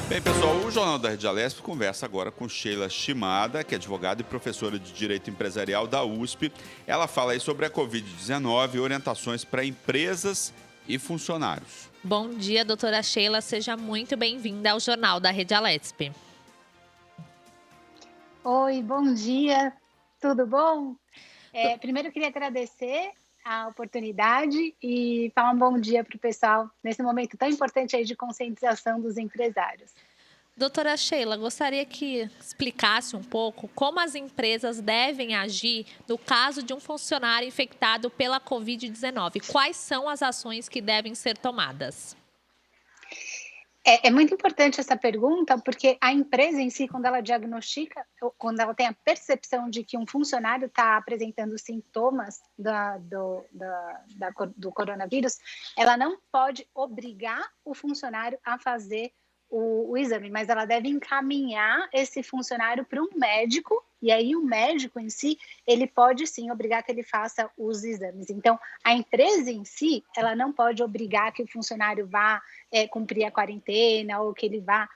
Bem, pessoal, o Jornal da Rede Alesp conversa agora com Sheila Shimada, que é advogada e professora de Direito Empresarial da USP. Ela fala aí sobre a Covid-19 e orientações para empresas e funcionários. Bom dia, doutora Sheila. Seja muito bem-vinda ao Jornal da Rede Alesp. Oi, bom dia, tudo bom? Primeiro eu queria agradecer a oportunidade e falar um bom dia para o pessoal nesse momento tão importante aí de conscientização dos empresários. Doutora Sheila, gostaria que explicasse um pouco como as empresas devem agir no caso de um funcionário infectado pela Covid-19. Quais são as ações que devem ser tomadas? É muito importante essa pergunta, porque a empresa em si, quando ela diagnostica, ou quando ela tem a percepção de que um funcionário está apresentando sintomas do coronavírus, ela não pode obrigar o funcionário a fazer o exame, mas ela deve encaminhar esse funcionário para um médico, e aí o médico em si, ele pode sim obrigar que ele faça os exames. Então, a empresa em si, ela não pode obrigar que o funcionário vá cumprir a quarentena ou que ele vá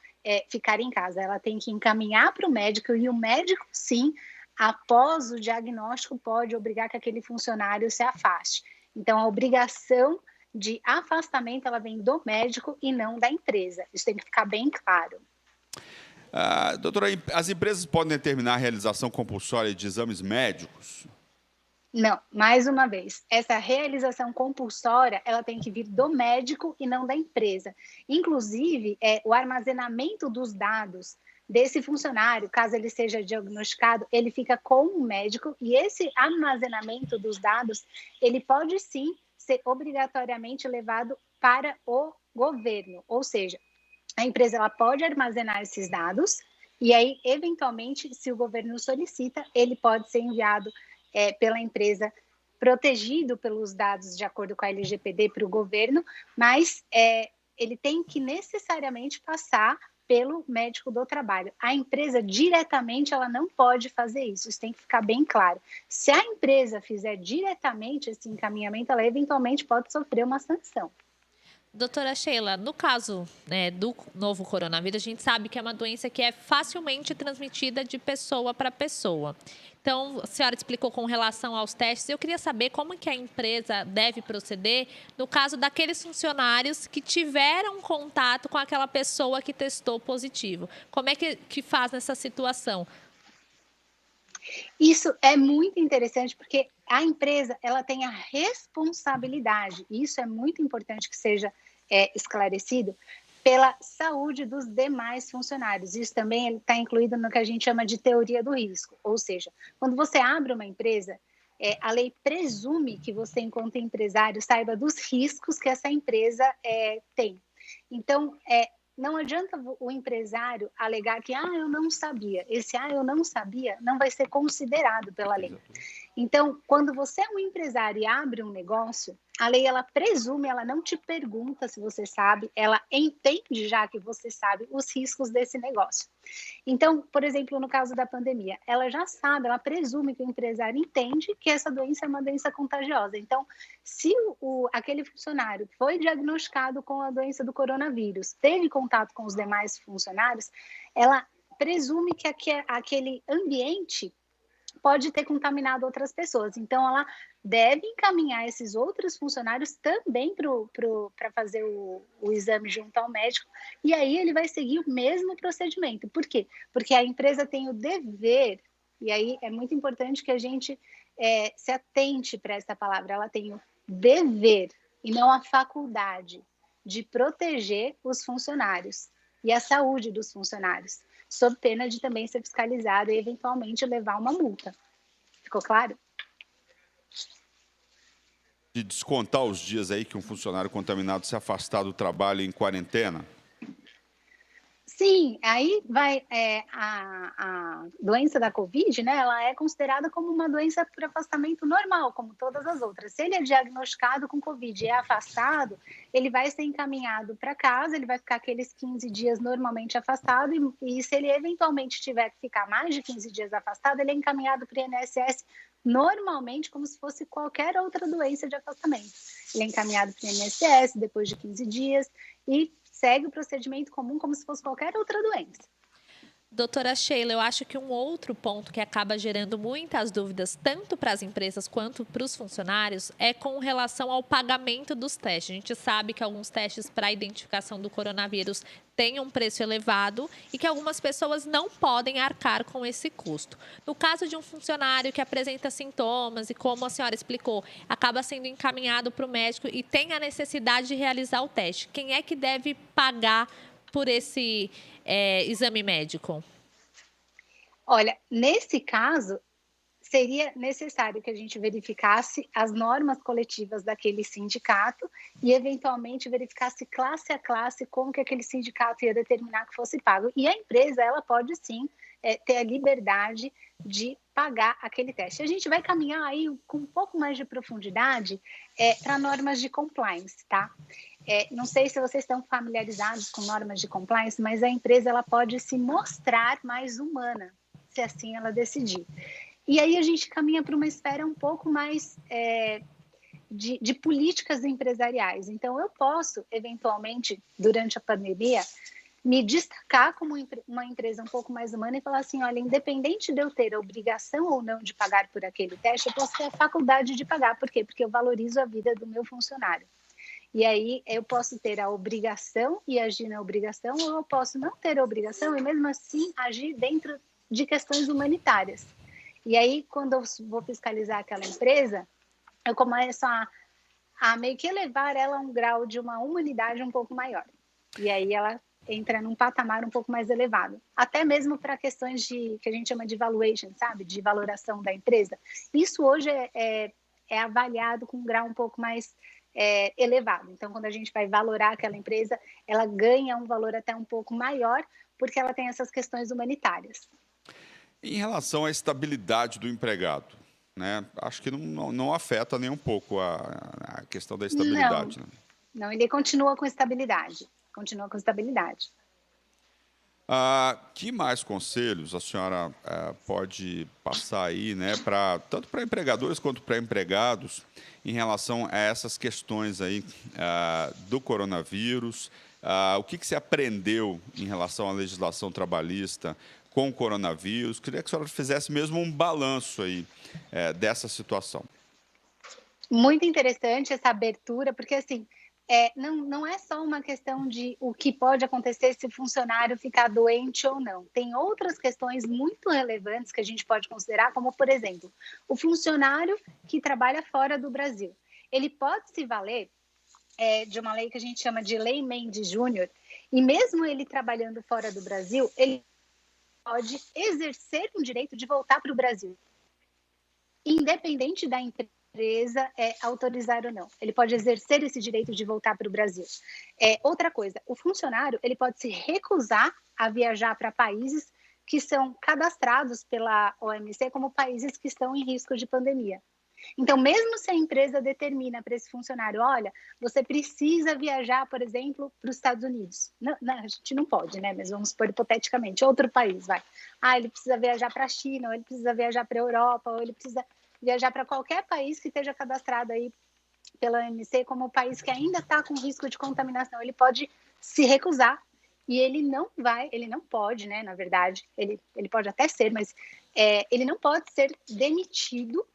ficar em casa. Ela tem que encaminhar para o médico e o médico, sim, após o diagnóstico, pode obrigar que aquele funcionário se afaste. Então, a obrigação de afastamento, ela vem do médico e não da empresa. Isso tem que ficar bem claro. Doutora, as empresas podem determinar a realização compulsória de exames médicos? Não, mais uma vez, essa realização compulsória, ela tem que vir do médico e não da empresa. Inclusive, o armazenamento dos dados desse funcionário, caso ele seja diagnosticado, ele fica com o médico e esse armazenamento dos dados, ele pode sim ser obrigatoriamente levado para o governo, ou seja, a empresa ela pode armazenar esses dados e aí, eventualmente, se o governo solicita, ele pode ser enviado pela empresa, protegido pelos dados de acordo com a LGPD para o governo, mas ele tem que necessariamente passar pelo médico do trabalho. A empresa diretamente ela não pode fazer isso, isso tem que ficar bem claro. Se a empresa fizer diretamente esse encaminhamento, ela eventualmente pode sofrer uma sanção. Doutora Sheila, no caso do novo coronavírus, a gente sabe que é uma doença que é facilmente transmitida de pessoa para pessoa. Então, a senhora explicou com relação aos testes. Eu queria saber como que a empresa deve proceder no caso daqueles funcionários que tiveram contato com aquela pessoa que testou positivo. Como é que faz nessa situação? Isso é muito interessante porque a empresa ela tem a responsabilidade, e isso é muito importante que seja esclarecido, pela saúde dos demais funcionários. Isso também está incluído no que a gente chama de teoria do risco, ou seja, quando você abre uma empresa, a lei presume que você, enquanto empresário, saiba dos riscos que essa empresa tem. Então, não adianta o empresário alegar que eu não sabia. Esse eu não sabia não vai ser considerado pela lei. Então, quando você é um empresário e abre um negócio, a lei ela presume, ela não te pergunta se você sabe, ela entende já que você sabe os riscos desse negócio. Então, por exemplo, no caso da pandemia, ela já sabe, ela presume que o empresário entende que essa doença é uma doença contagiosa. Então, se aquele funcionário foi diagnosticado com a doença do coronavírus, teve contato com os demais funcionários, ela presume que aquele ambiente pode ter contaminado outras pessoas. Então, ela deve encaminhar esses outros funcionários também para fazer o exame junto ao médico, e aí ele vai seguir o mesmo procedimento. Por quê? Porque a empresa tem o dever, e aí é muito importante que a gente se atente para essa palavra, ela tem o dever, e não a faculdade, de proteger os funcionários e a saúde dos funcionários, sob pena de também ser fiscalizado e eventualmente levar uma multa. Ficou claro? De descontar os dias aí que um funcionário contaminado se afastar do trabalho em quarentena? Sim, aí vai a doença da Covid, né? Ela é considerada como uma doença por afastamento normal, como todas as outras. Se ele é diagnosticado com Covid e é afastado, ele vai ser encaminhado para casa, ele vai ficar aqueles 15 dias normalmente afastado, e se ele eventualmente tiver que ficar mais de 15 dias afastado, ele é encaminhado para o INSS normalmente como se fosse qualquer outra doença de afastamento. Ele é encaminhado para o INSS depois de 15 dias e segue o procedimento comum como se fosse qualquer outra doença. Doutora Sheila, eu acho que um outro ponto que acaba gerando muitas dúvidas, tanto para as empresas quanto para os funcionários, é com relação ao pagamento dos testes. A gente sabe que alguns testes para a identificação do coronavírus têm um preço elevado e que algumas pessoas não podem arcar com esse custo. No caso de um funcionário que apresenta sintomas e, como a senhora explicou, acaba sendo encaminhado para o médico e tem a necessidade de realizar o teste, quem é que deve pagar por esse exame médico? Olha, nesse caso, seria necessário que a gente verificasse as normas coletivas daquele sindicato e, eventualmente, verificasse classe a classe como que aquele sindicato ia determinar que fosse pago. E a empresa, ela pode, sim, ter a liberdade de pagar aquele teste. A gente vai caminhar aí com um pouco mais de profundidade para normas de compliance, tá? Não sei se vocês estão familiarizados com normas de compliance, mas a empresa ela pode se mostrar mais humana, se assim ela decidir. E aí a gente caminha para uma esfera um pouco mais de políticas empresariais. Então, eu posso, eventualmente, durante a pandemia, me destacar como uma empresa um pouco mais humana e falar assim, olha, independente de eu ter a obrigação ou não de pagar por aquele teste, eu posso ter a faculdade de pagar. Por quê? Porque eu valorizo a vida do meu funcionário. E aí eu posso ter a obrigação e agir na obrigação, ou eu posso não ter a obrigação e mesmo assim agir dentro de questões humanitárias. E aí, quando eu vou fiscalizar aquela empresa, eu começo a meio que elevar ela a um grau de uma humanidade um pouco maior. E aí ela entra num patamar um pouco mais elevado. Até mesmo para questões que a gente chama de valuation, sabe? De valoração da empresa. Isso hoje é avaliado com um grau um pouco mais elevado. Então, quando a gente vai valorar aquela empresa, ela ganha um valor até um pouco maior, porque ela tem essas questões humanitárias. Em relação à estabilidade do empregado, né? Acho que não afeta nem um pouco a questão da estabilidade. Né? Não, ele continua com estabilidade. Continua com estabilidade. Que mais conselhos a senhora pode passar aí, né, tanto para empregadores quanto para empregados, em relação a essas questões aí do coronavírus? O que você aprendeu em relação à legislação trabalhista com o coronavírus? Queria que a senhora fizesse mesmo um balanço aí dessa situação. Muito interessante essa abertura, porque assim, não é só uma questão de o que pode acontecer se o funcionário ficar doente ou não. Tem outras questões muito relevantes que a gente pode considerar, como, por exemplo, o funcionário que trabalha fora do Brasil. Ele pode se valer de uma lei que a gente chama de Lei Mendes Júnior, e mesmo ele trabalhando fora do Brasil, ele pode exercer um direito de voltar para o Brasil, independente da empresa autorizar ou não. Ele pode exercer esse direito de voltar para o Brasil. Outra coisa, o funcionário ele pode se recusar a viajar para países que são cadastrados pela OMC como países que estão em risco de pandemia. Então, mesmo se a empresa determina para esse funcionário, olha, você precisa viajar, por exemplo, para os Estados Unidos. Não, a gente não pode, né? Mas vamos supor hipoteticamente, outro país, vai. Ele precisa viajar para a China, ou ele precisa viajar para a Europa, ou ele precisa viajar para qualquer país que esteja cadastrado aí pela OMC como país que ainda está com risco de contaminação. Ele pode se recusar e ele não pode, né? Na verdade, ele pode até ser, mas ele não pode ser demitido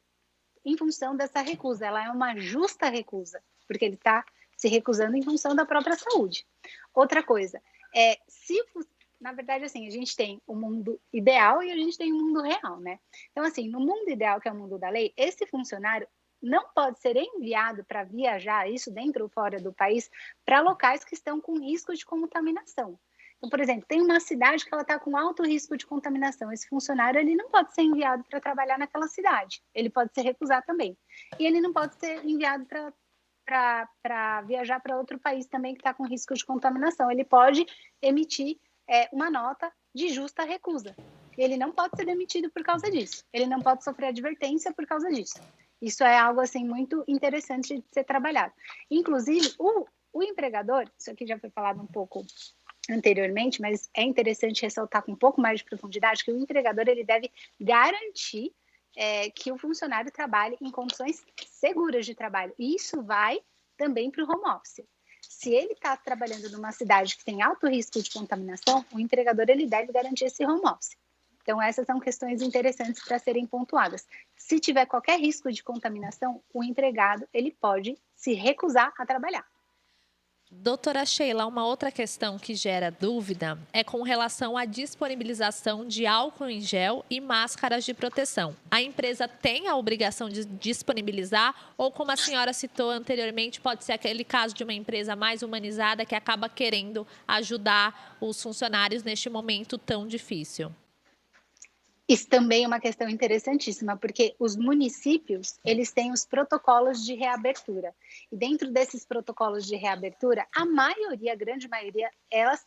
em função dessa recusa. Ela é uma justa recusa, porque ele está se recusando em função da própria saúde. Outra coisa, na verdade, assim, a gente tem o mundo ideal e a gente tem o mundo real, né? Então, assim, no mundo ideal, que é o mundo da lei, esse funcionário não pode ser enviado para viajar, isso dentro ou fora do país, para locais que estão com risco de contaminação. Então, por exemplo, tem uma cidade que ela está com alto risco de contaminação. Esse funcionário ele não pode ser enviado para trabalhar naquela cidade. Ele pode se recusar também. E ele não pode ser enviado para viajar para outro país também que está com risco de contaminação. Ele pode emitir uma nota de justa recusa. Ele não pode ser demitido por causa disso. Ele não pode sofrer advertência por causa disso. Isso é algo assim muito interessante de ser trabalhado. Inclusive, o empregador, isso aqui já foi falado um pouco anteriormente, mas é interessante ressaltar com um pouco mais de profundidade que o empregador ele deve garantir que o funcionário trabalhe em condições seguras de trabalho. E isso vai também para o home office. Se ele está trabalhando numa cidade que tem alto risco de contaminação, o empregador ele deve garantir esse home office. Então, essas são questões interessantes para serem pontuadas. Se tiver qualquer risco de contaminação, o empregado ele pode se recusar a trabalhar. Doutora Sheila, uma outra questão que gera dúvida é com relação à disponibilização de álcool em gel e máscaras de proteção. A empresa tem a obrigação de disponibilizar ou, como a senhora citou anteriormente, pode ser aquele caso de uma empresa mais humanizada que acaba querendo ajudar os funcionários neste momento tão difícil? Isso também é uma questão interessantíssima, porque os municípios, eles têm os protocolos de reabertura. E dentro desses protocolos de reabertura, a maioria, a grande maioria, elas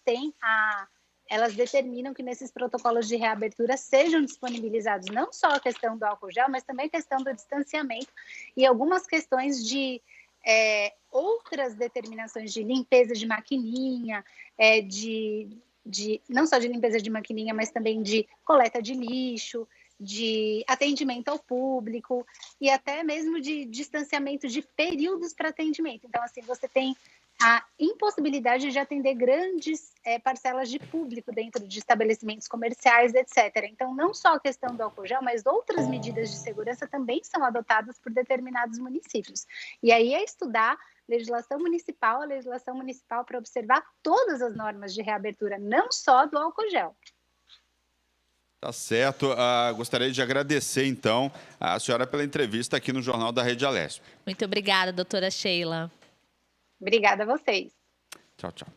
determinam que nesses protocolos de reabertura sejam disponibilizados não só a questão do álcool gel, mas também a questão do distanciamento e algumas questões de outras determinações de limpeza de maquininha, não só de limpeza de maquininha, mas também de coleta de lixo, de atendimento ao público e até mesmo de distanciamento de períodos para atendimento. Então, assim, você tem a impossibilidade de atender grandes parcelas de público dentro de estabelecimentos comerciais, etc. Então, não só a questão do álcool gel, mas outras medidas de segurança também são adotadas por determinados municípios. E aí é estudar a legislação municipal para observar todas as normas de reabertura, não só do álcool gel. Tá certo. Gostaria de agradecer, então, a senhora pela entrevista aqui no Jornal da Rede Alesp. Muito obrigada, doutora Sheila. Obrigada a vocês. Tchau, tchau.